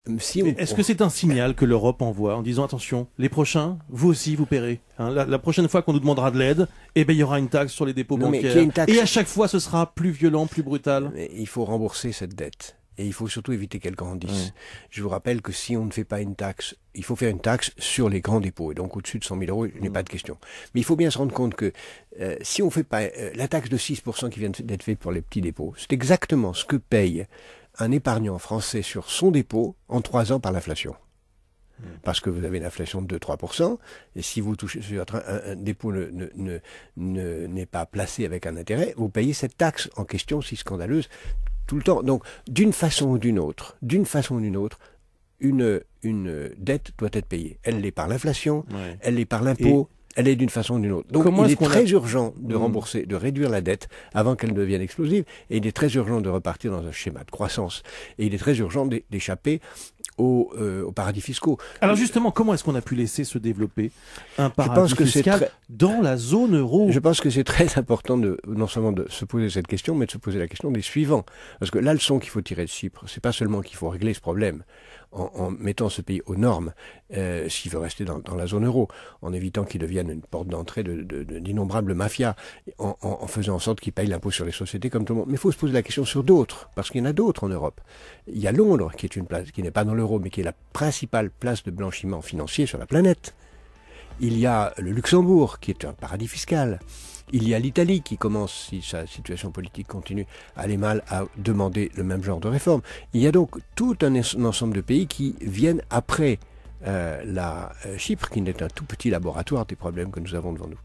Est-ce que c'est un signal que l'Europe envoie en disant attention, les prochains, vous aussi vous paierez. Hein, la prochaine fois qu'on nous demandera de l'aide, eh ben il y aura une taxe sur les dépôts bancaires. Et à chaque fois, ce sera plus violent, plus brutal. Mais il faut rembourser cette dette. Et il faut surtout éviter qu'elle grandisse. Je vous rappelle que si on ne fait pas une taxe, il faut faire une taxe sur les grands dépôts. Et donc au-dessus de 100 000 euros, il n'est pas de question. Mais il faut bien se rendre compte que si on ne fait pas la taxe de 6% qui vient d'être faite pour les petits dépôts, c'est exactement ce que paye un épargnant français sur son dépôt en 3 ans par l'inflation. Parce que vous avez une inflation de 2-3%, et si vous touchez sur un dépôt n'est pas placé avec un intérêt, vous payez cette taxe en question si scandaleuse tout le temps. Donc, d'une façon ou d'une autre, une dette doit être payée. Elle l'est par l'inflation, elle l'est par l'impôt, elle est d'une façon ou d'une autre. Donc il est très urgent de rembourser, de réduire la dette avant qu'elle ne devienne explosive, et il est très urgent de repartir dans un schéma de croissance, et il est très urgent d'échapper aux paradis fiscaux. Alors justement, comment est-ce qu'on a pu laisser se développer un paradis fiscal dans la zone euro? Je pense que c'est très important non seulement de se poser cette question, mais de se poser la question des suivants. Parce que la leçon qu'il faut tirer de Chypre, c'est pas seulement qu'il faut régler ce problème en mettant ce pays aux normes, s'il veut rester dans la zone euro, en évitant qu'il devienne une porte d'entrée d'innombrables mafias, en faisant en sorte qu'il paye l'impôt sur les sociétés comme tout le monde. Mais il faut se poser la question sur d'autres, parce qu'il y en a d'autres en Europe. Il y a Londres, qui est une place qui n'est pas dans l'euro, mais qui est la principale place de blanchiment financier sur la planète. Il y a le Luxembourg, qui est un paradis fiscal. Il y a l'Italie qui commence, si sa situation politique continue à aller mal, à demander le même genre de réforme. Il y a donc tout un ensemble de pays qui viennent après la Chypre, qui n'est un tout petit laboratoire des problèmes que nous avons devant nous.